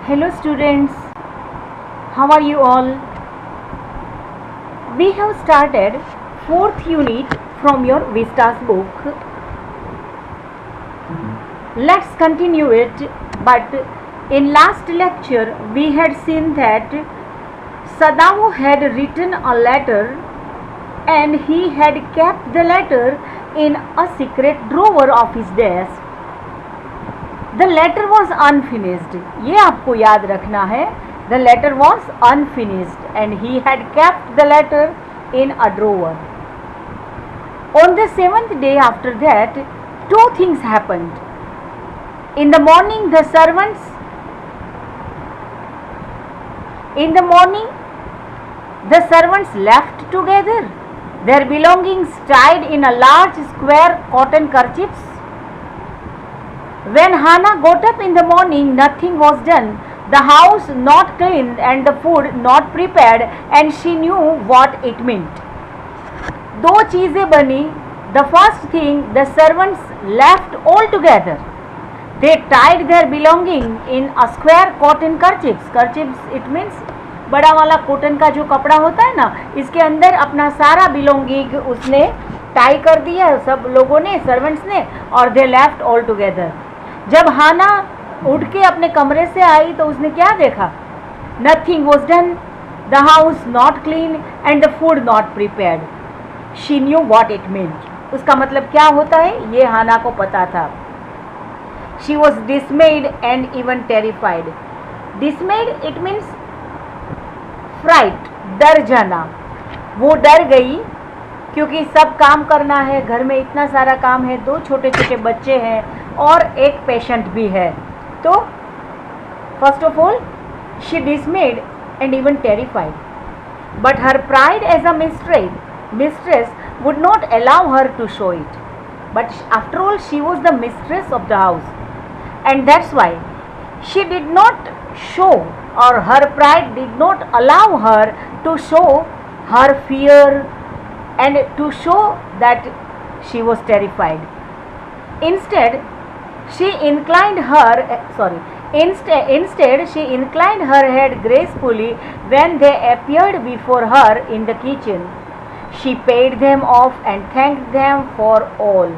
Hello students, how are you all? We have started 4th unit from your Vistas book. Let's continue it, but in last lecture we had seen that Sadao had written a letter and he had kept the letter in a secret drawer of his desk. The letter was unfinished. ये आपको याद रखना है. The letter was unfinished and he had kept the letter in a drawer. On the 7th day after that, two things happened. In the morning, the servants left together, their belongings tied in a large square cotton kerchiefs. When Hannah got up in the morning, nothing was done, the house not cleaned and the food not prepared, and she knew what it meant. दो चीज़ें बनी. The first thing, the servants left altogether. They tied their belonging in a square cotton kerchiefs. Kerchiefs it means बड़ा वाला cotton का जो कपड़ा होता है ना, इसके अंदर अपना सारा बिलोंगिंग उसने टाई कर दिया सब लोगों ने, सर्वेंट्स ने, और दे लेफ्ट ऑल टुगेदर. जब हाना उठ के अपने कमरे से आई तो उसने क्या देखा? Nothing was done, the house not clean and the food not prepared. She knew what it means. उसका मतलब क्या होता है ये हाना को पता था. She was dismayed and even terrified. Dismayed it means fright, डर जाना. वो डर गई क्योंकि सब काम करना है, घर में इतना सारा काम है, दो छोटे छोटे बच्चे हैं और एक पेशेंट भी है. तो first of all she dismayed and even terrified. But her pride as a mistress would not allow her to show it. But after all, she was the mistress of the house, and that's why she did not show, or her pride did not allow her to show her fear and to show that she was terrified. Instead she inclined her head gracefully when they appeared before her in the kitchen. She paid them off and thanked them for all.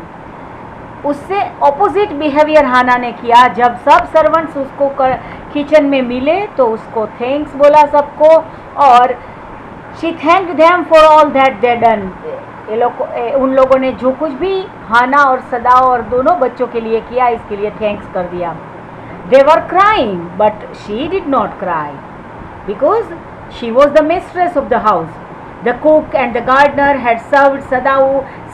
उससे opposite behaviour हाना ने किया. जब सब servants उसको kitchen में मिले तो उसको थैंक्स बोला सबको, और she thanked them for all that they done. उन लोगों ने जो कुछ भी हाना और सदाओ और दोनों बच्चों के लिए किया, इसके लिए थैंक्स कर दिया. They were crying but she did not cry because she was the mistress of the house. The cook and the gardener had served Sadao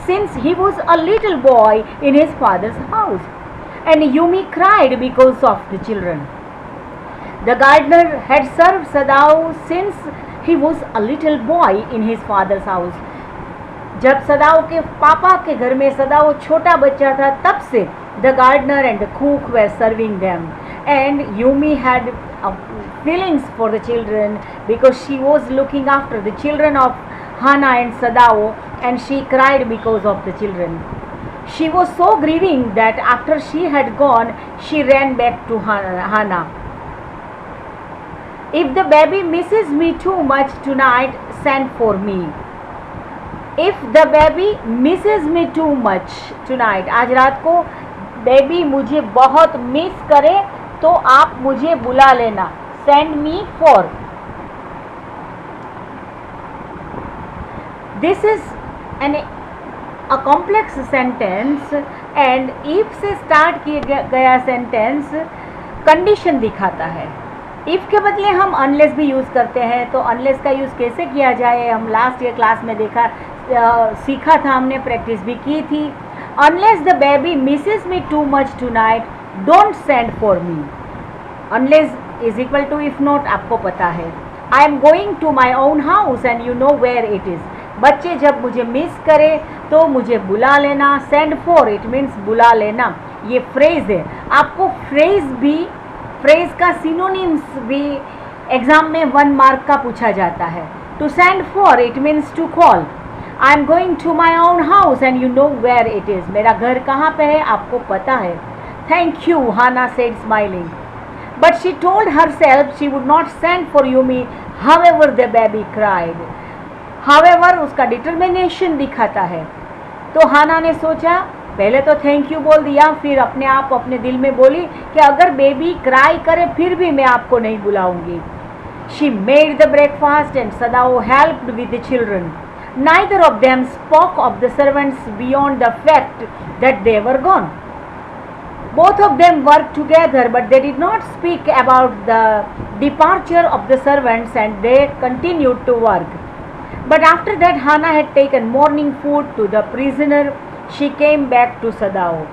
since he was a little boy in his father's house, and Yumi cried because of the children. The gardener had served Sadao since he was a little boy in his father's house. जब सदाओ के पापा के घर में सदाओ छोटा बच्चा था, तब से the gardener and the cook were serving them, and Yumi had feelings for the children because she was looking after the children of Hana and Sadao, and she cried because of the children. She was so grieving that after she had gone, she ran back to Hana. If the baby misses me too much tonight, send for me. If the baby misses me too much tonight, आज रात को baby मुझे बहुत miss करे तो आप मुझे बुला लेना. Send me for. This is a complex sentence, and if से start किया गया sentence condition दिखाता है. if के बदले हम unless भी यूज़ करते हैं, तो unless का यूज़ कैसे किया जाए हम लास्ट ईयर क्लास में सीखा था, हमने प्रैक्टिस भी की थी. Unless the baby misses me too much tonight, don't send for me. Unless is equal to if not, आपको पता है. I am going to my own house and you know where it is. बच्चे जब मुझे miss करे तो मुझे बुला लेना. Send for it means बुला लेना. ये फ्रेज है. आपको फ्रेज का सिनोनिम्स भी एग्जाम में 1 मार्क का पूछा जाता है. To send for it means to call. I am going to my own house and you know where it is. मेरा घर कहाँ पे है आपको पता है. Thank you, Hannah said smiling. But she told herself she would not send for Yumi, however the baby cried. However, उसका determination दिखाता है. तो हाना ने सोचा, पहले तो थैंक यू बोल दिया, फिर अपने आप अपने दिल में बोली कि अगर बेबी क्राई करे फिर भी मैं आपको नहीं बुलाऊंगी. She made the breakfast and Sadao helped with the children. Neither of them spoke of the servants beyond the fact that they were gone. Both of them worked together, but they did not speak about the departure of the servants, and they continued to work. But after that, Hannah had taken morning food to the prisoner. She came back to Sadao.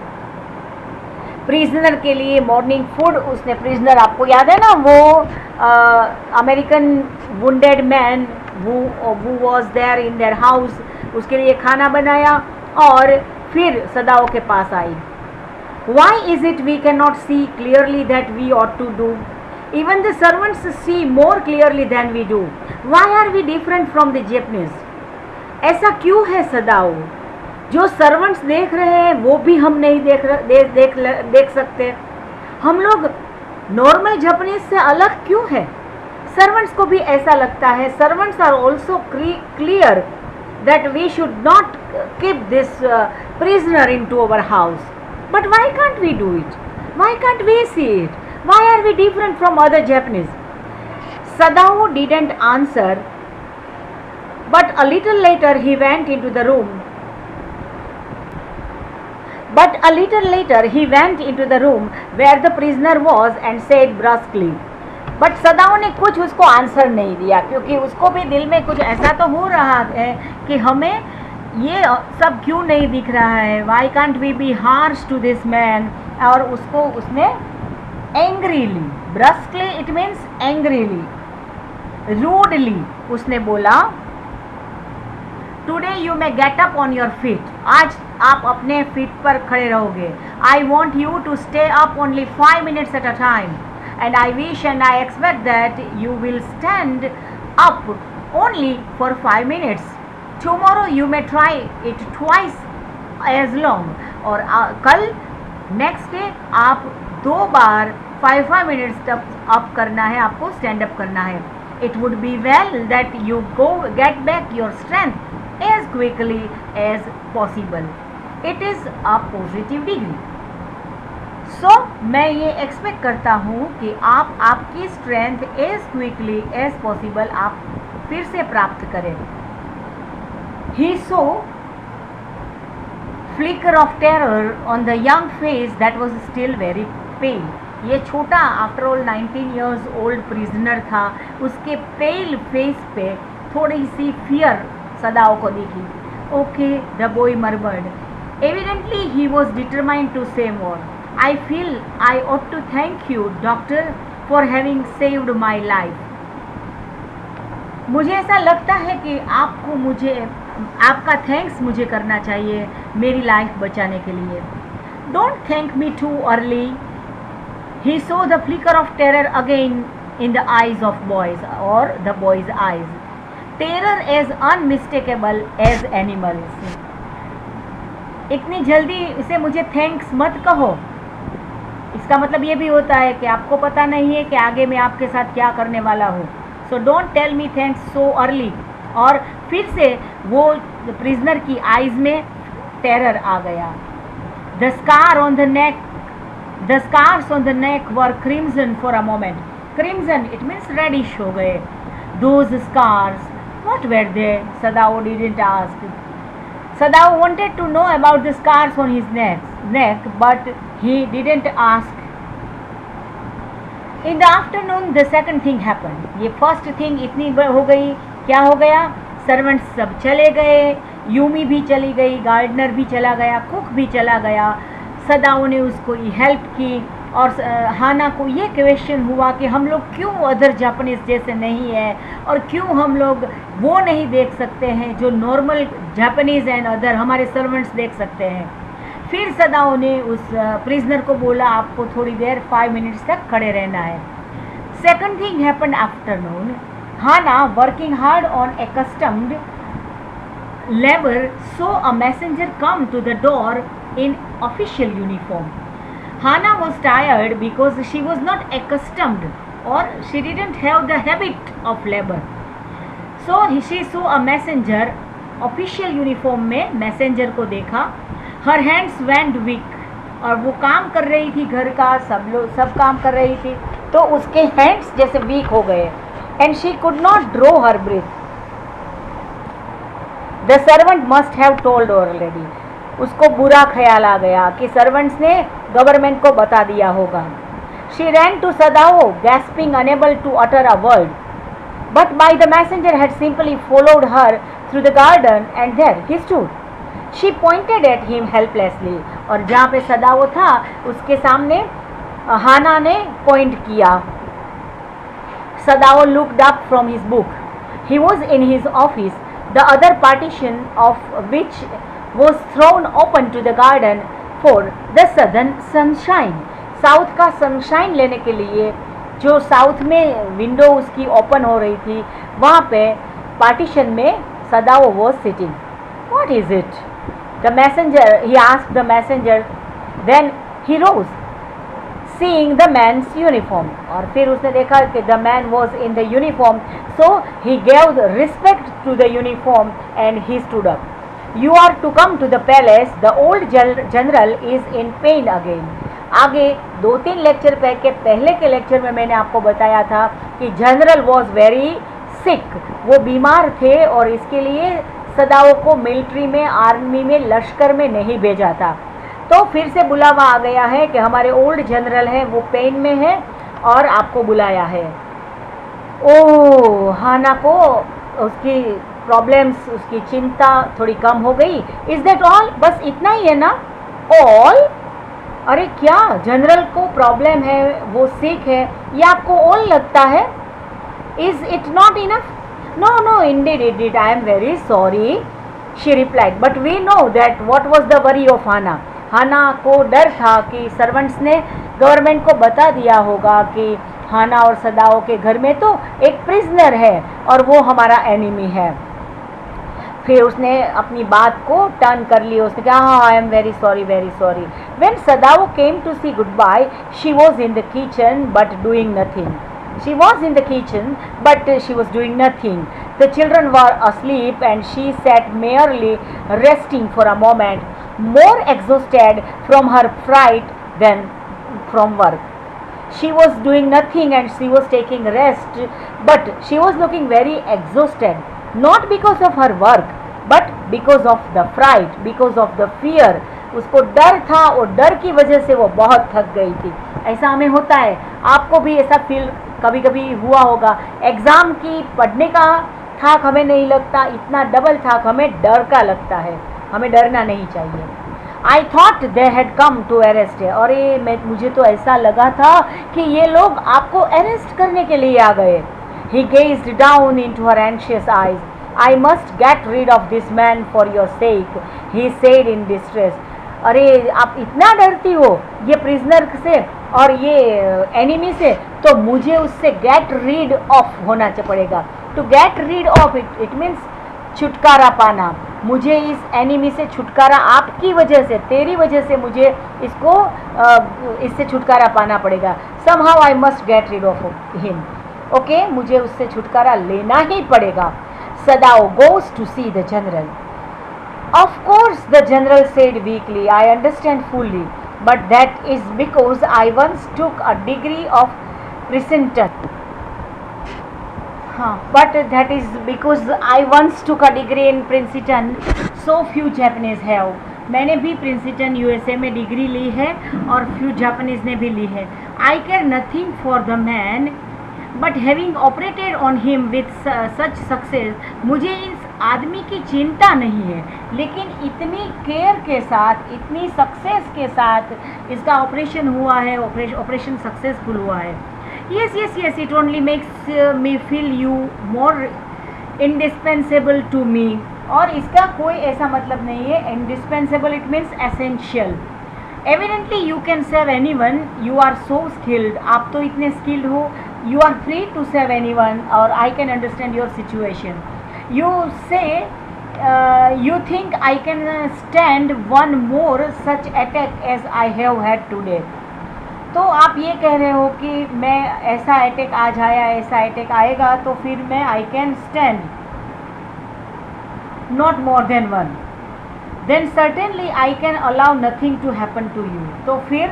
Prisoner के लिए morning food उसने, prisoner आपको याद है ना, वो American wounded man who was there in their house, उसके लिए खाना बनाया और फिर सदाओ के पास आई. Why is it we cannot see clearly that we ought to do? Even the servants see more clearly than we do. Why are we different from the Japanese? ऐसा क्यों है सदाओ? जो सर्वेंट्स देख रहे हैं वो भी हम नहीं देख सकते. हम लोग नॉर्मल जापानीज से अलग क्यों है? सर्वेंट्स को भी ऐसा लगता है. Servants are also clear that we should not keep this prisoner into our house. But why can't we do it? Why can't we see it? Why are we different from other Japanese? Sadao didn't answer, but a little later he went into the room. But a little later he went into the room where the prisoner was and said brusquely. But सदाओ ने कुछ उसको answer नहीं दिया, क्योंकि उसको भी दिल में कुछ ऐसा तो हो रहा है कि हमें ये सब क्यों नहीं दिख रहा है. Why can't we be harsh to this man? और उसको उसने angrily, brusquely it means angrily, rudely उसने बोला, today you may get up on your feet. आज आप अपने फीट पर खड़े रहोगे. I want you to stay up only 5 minutes at a time, and I wish and I expect that you will stand up only for 5 minutes. Tomorrow you may try it twice as long. और कल next day आप 2 बार 5 minutes तक up करना है, आपको stand up करना है. It would be well that you go get back your strength as quickly as possible. It is a positive degree. So मैं ये एक्सपेक्ट करता हूँ कि आप आपकी strength as quickly as possible आप फिर से प्राप्त करें. He saw flicker of terror on the young face that was still very pale. ये छोटा after all 19 years old prisoner था, उसके पेल फेस पे थोड़ी सी फियर सदाओ को दिखी. Okay, the boy murmured. Evidently he was determined to say more. I feel I ought to thank you doctor for having saved my life. मुझे ऐसा लगता है कि आपको आपका थैंक्स मुझे करना चाहिए मेरी लाइफ बचाने के लिए. Don't thank me too early. He saw the flicker of terror again in the eyes of boys और the boys eyes. Terror as unmistakable as animals. इतनी जल्दी इसे मुझे थैंक्स मत कहो. इसका मतलब ये भी होता है कि आपको पता नहीं है कि आगे मैं आपके साथ क्या करने वाला हूँ. So don't tell me thanks so early. और फिर से वो प्रिजनर की आईज में टेरर आ गया. The scar on the neck, the scars on the neck were crimson for a moment. Crimson it means reddish हो गए. Those scars, what were they? Sadao didn't ask. Sadao wanted to know about the scars on his neck, but he didn't ask. In the afternoon, the second thing happened. ये first thing इतनी हो गई. क्या हो गया? Servants सब चले गए, यूमी भी चली गई, गार्डनर भी चला गया, कुक भी चला गया. सदाओ ने उसको हेल्प की और हाना को ये क्वेश्चन हुआ कि हम लोग क्यों अदर जापानीज जैसे नहीं है और क्यों हम लोग वो नहीं देख सकते हैं जो नॉर्मल जापानीज एंड अदर हमारे सर्वेंट्स देख सकते हैं. फिर सदाओ ने उस प्रिजनर को बोला आपको थोड़ी देर 5 minutes तक खड़े रहना है. Second thing happened afternoon. Hana working hard on accustomed labor saw a messenger come to the door in official uniform. Hannah was tired because she was not accustomed or she didn't have the habit of labor. So she saw a messenger, official uniform में messenger को देखा. Her hands went week, और वो काम कर रही थी घर का, सब काम कर रही थी, तो उसके हैंड्स जैसे वीक हो गए. And she could not draw her breath. The servant must have told already. उसको बुरा ख्याल आ गया कि सर्वेंट्स ने गवर्नमेंट को बता दिया होगा. She ran to Sadao gasping unable to utter a word. But by the messenger had simply followed her through the garden and there he stood. She pointed at him helplessly. और जहाँ पे सदाओ था उसके सामने हाना ने पॉइंट किया. Sadao looked up from his book. He was in his office, the other partition of which was thrown open to the garden for the southern sunshine. South का sunshine लेने के लिए जो साउथ में विंडो उसकी open हो रही थी, वहाँ पे पार्टीशन में Sadao was sitting. What is it? The messenger, he asked the messenger. Then he rose seeing the man's uniform. और फिर उसने देखा कि the man was in the uniform, so he gave respect to the uniform and he stood up. You are to come to the palace, the old general is in pain again. आगे 2-3 lecture के पहले के lecture में मैंने आपको बताया था कि जनरल वॉज वेरी सिक, वो बीमार थे और इसके लिए सदाओ को मिलिट्री में, आर्मी में, लश्कर में नहीं भेजा था. तो फिर से बुलावा आ गया है कि हमारे ओल्ड जनरल हैं, वो पेन में है और आपको बुलाया है. ओह, हाना को उसकी प्रॉब्लम्स, उसकी चिंता थोड़ी कम हो गई. Is that all? बस इतना ही है ना? ऑल? अरे क्या जनरल को प्रॉब्लम है, वो सिक है, ये आपको ऑल लगता है? Is it not enough? No no, indeed it, I am very sorry, she replied. But we know that what was the worry of Hana. Hana को डर था कि सर्वेंट्स ने गवर्नमेंट को बता दिया होगा कि हाना और सदाओ के घर में तो एक प्रिजनर है और वो हमारा एनिमी है. फिर उसने अपनी बात को टर्न कर लिया. उसने कहा हाँ, I am very sorry, very sorry. When Sadao came to see good bye, she was in the kitchen but doing nothing. She was in the kitchen but she was doing nothing. The children were asleep and she sat merely resting for a moment, more exhausted from her fright than from work. She was doing nothing and she was taking rest, but she was looking very exhausted, not because of her work but because of the fright, because of the fear. उसको डर था और डर की वजह से वो बहुत थक गई थी. ऐसा हमें होता है, आपको भी ऐसा फील कभी कभी हुआ होगा. एग्ज़ाम की पढ़ने का थाक हमें नहीं लगता, इतना डबल थाक हमें डर का लगता है. हमें डरना नहीं चाहिए. I thought they had come to arrest. और ये मुझे तो ऐसा लगा था कि ये लोग आपको अरेस्ट करने के लिए आ गए. He gazed down into her anxious eyes. I must get rid of this man for your sake, he said in distress. अरे आप इतना डरती हो ये प्रिजनर से और ये एनिमी से, तो मुझे उससे गेट रीड ऑफ होना पड़ेगा. To get rid of it means छुटकारा पाना. मुझे इस एनिमी से छुटकारा, आपकी वजह से, तेरी वजह से मुझे इससे छुटकारा पाना पड़ेगा. Somehow I must get rid of him. Okay, मुझे उससे छुटकारा लेना ही पड़ेगा. Sadao goes to see the general. Of course, the general said weakly, I understand fully, but that is because I once took a degree of Princeton. But that is because I once took a degree in Princeton, so few Japanese have. मैंने भी Princeton USA में degree ली है और few Japanese ने भी ली है. I care nothing for the man, but having operated on him with such success, मुझे इस आदमी की चिंता नहीं है, लेकिन इतनी केयर के साथ, इतनी सक्सेस के साथ इसका ऑपरेशन हुआ है, ऑपरेशन सक्सेसफुल हुआ है. Yes yes yes, it only makes me feel you more indispensable to me. और इसका कोई ऐसा मतलब नहीं है. Indispensable it means essential. Evidently you can save anyone, you are so skilled. आप तो इतने स्किल्ड हो. You are free to save anyone, or I can understand your situation. You say, you think I can stand one more such attack as I have had today. तो आप ये कह रहे हो कि मैं ऐसा अटैक आज आया, ऐसा अटैक आएगा तो फिर मैं I can stand not more than one, then certainly I can allow nothing to happen to you. तो फिर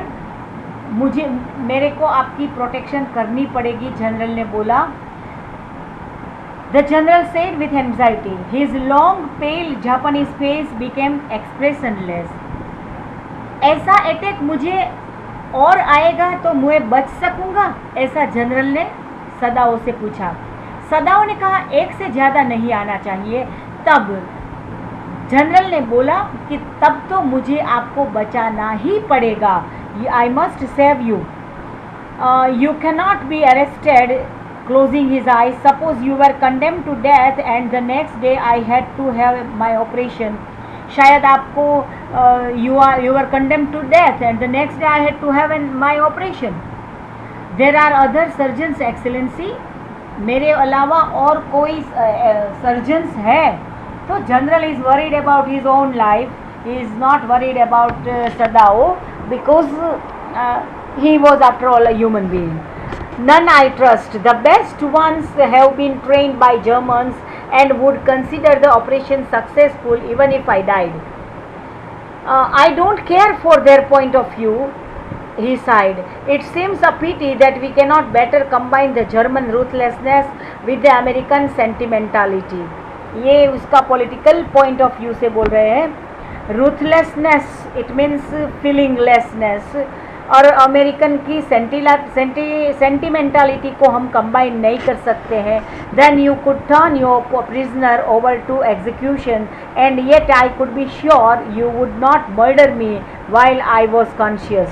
मेरे को आपकी प्रोटेक्शन करनी पड़ेगी, जनरल ने बोला। The general said with anxiety, his long pale Japanese face became expressionless. ऐसा अटैक मुझे और आएगा तो मैं बच सकूंगा, ऐसा जनरल ने सदाओ से पूछा। सदाओ ने कहा एक से ज़्यादा नहीं आना चाहिए। तब जनरल ने बोला कि तब तो मुझे आपको बचाना ही पड़ेगा, I must save you, you can not be arrested. Closing his eyes, suppose you were condemn to death and the next day I had to have my operation. शायद आपको you were condemned to death and the next day I had to have my operation. There are other surgeons excellency, मेरे अलावा और कोई surgeons है। तो general is worried about his own life, he is not worried about Sadao because he was after all a human being. None I trust. The best ones have been trained by Germans and would consider the operation successful even if I died. I don't care for their point of view, he sighed. It seems a pity that we cannot better combine the German ruthlessness with the American sentimentality. ये उसका political point of view से बोल रहे हैं। Ruthlessness, it means feelinglessness, और American की sentimentality को हम कंबाइन नहीं कर सकते हैं। Then you could turn your prisoner over to execution and yet I could be sure you would not murder me while I was conscious.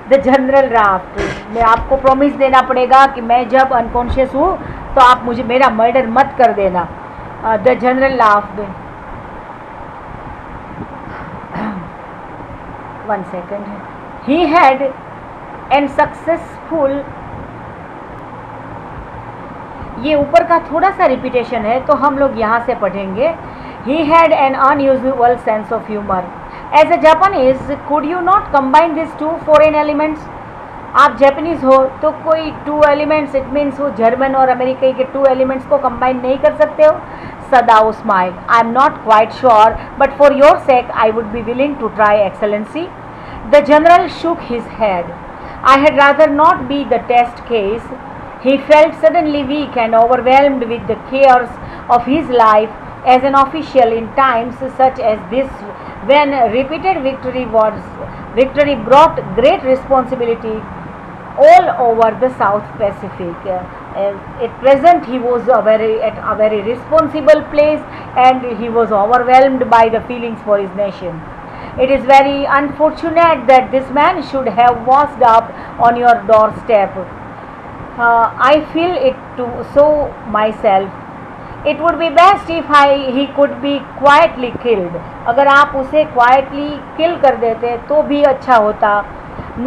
The general laughed, मैं आपको प्रॉमिस देना पड़ेगा कि मैं जब अनकॉन्शियस हूँ तो आप मुझे मेरा मर्डर मत कर देना। The general laughed, one second, he had and successful, ये ऊपर का थोड़ा सा रिपीटेशन है तो हम लोग यहाँ से पढ़ेंगे। he had an unusual sense of humor. as a Japanese, could you not combine these two foreign elements? आप जापानीज हो तो कोई टू एलिमेंट्स, इट मीन्स वो जर्मन और अमेरिकी के टू एलिमेंट्स को कंबाइन नहीं कर सकते हो? Sadao smile, I am not quite sure but for your sake I would be willing to try excellency. The general shook his head. I had rather not be the test case. He felt suddenly weak and overwhelmed with the cares of his life as an official in times such as this, when repeated victory brought great responsibility all over the South Pacific. At present he was at a very responsible place and he was overwhelmed by the feelings for his nation. It is very unfortunate that this man should have washed up on your doorstep. I feel it too, so myself. It would be best if he could be quietly killed. अगर आप उसे quietly kill कर देते तो भी अच्छा होता.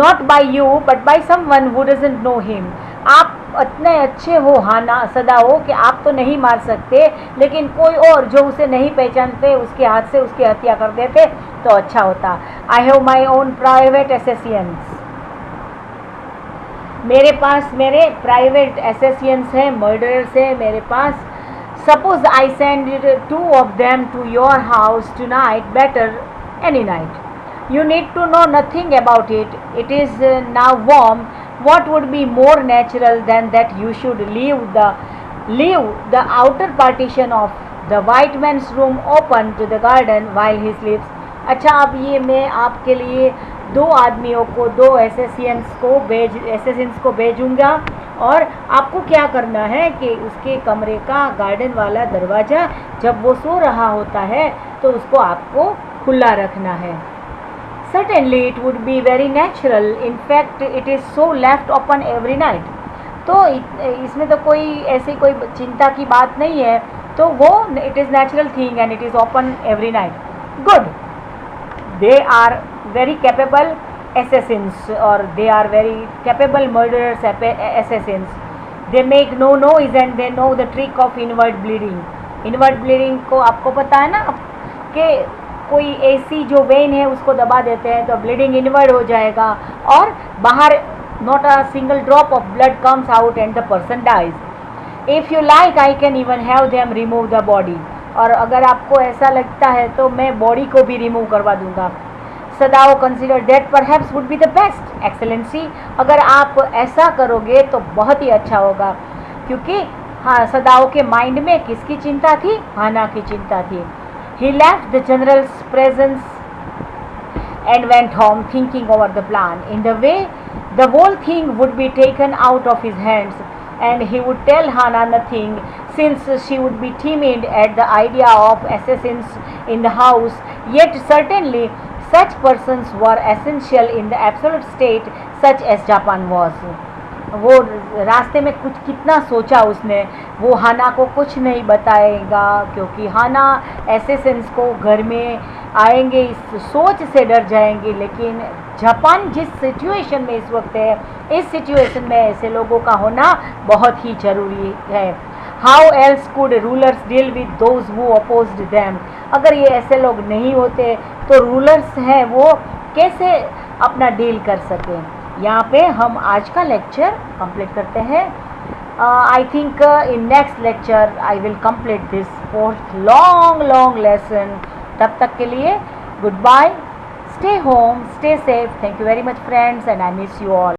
Not by you, but by someone who doesn't know him. आप इतने अच्छे हो हाना सदाओ कि आप तो नहीं मार सकते, लेकिन कोई और जो उसे नहीं पहचानते उसके हाथ से उसकी हत्या कर देते तो अच्छा होता। I have my own private assassins, मेरे पास मेरे प्राइवेट एसेसियंस हैं, मर्डरर्स हैं मेरे पास। Suppose I send 2 of them to your house tonight, better any night. You need to know nothing about it. It is now warm. What would be more natural than that you should leave the outer partition of the white man's room open to the garden while he sleeps? अच्छा, अब ये मैं आपके लिए 2 आदमियों को, 2 एसेसियंस को भेजूँगा और आपको क्या करना है कि उसके कमरे का गार्डन वाला दरवाज़ा जब वो सो रहा होता है तो उसको आपको खुला रखना है। Certainly it would be very natural. In fact, it is so left open every night. तो इसमें तो कोई ऐसी कोई चिंता की बात नहीं है, तो वो it is natural thing and it is open every night. Good. They are very capable assassins, or they are very capable murderers, assassins. They make no noise and they know the trick of inward bleeding. Inward bleeding को आपको पता है ना कि कोई ऐसी जो when है उसको दबा देते हैं तो ब्लीडिंग इनवर्ड हो जाएगा और बाहर not a single drop of blood comes out and the person dies. If you like I can even have them remove the body. और अगर आपको ऐसा लगता है तो मैं बॉडी को भी रिमूव करवा दूंगा. Sadao consider that perhaps would be the best excellency. अगर आप ऐसा करोगे तो बहुत ही अच्छा होगा. क्योंकि हाँ, सदाओ के माइंड में किसकी चिंता थी? हाना की चिंता थी. He left the general's presence and went home thinking over the plan. In the way, the whole thing would be taken out of his hands and he would tell Hana nothing since she would be timid at the idea of assassins in the house. Yet certainly such persons were essential in the absolute state such as Japan was. वो रास्ते में कुछ कितना सोचा उसने. वो हाना को कुछ नहीं बताएगा क्योंकि हाना एसेसेंस को घर में आएंगे इस सोच से डर जाएंगे. लेकिन जापान जिस सिचुएशन में इस वक्त है, इस सिचुएशन में ऐसे लोगों का होना बहुत ही ज़रूरी है. How else could rulers deal with those who opposed them. अगर ये ऐसे लोग नहीं होते तो रूलर्स हैं वो कैसे अपना डील कर सकें. यहाँ पे हम आज का लेक्चर कंप्लीट करते हैं. I think in next lecture I will complete this fourth long lesson. तब तक के लिए good bye. Stay home, stay safe. Thank you very much friends and I miss you all.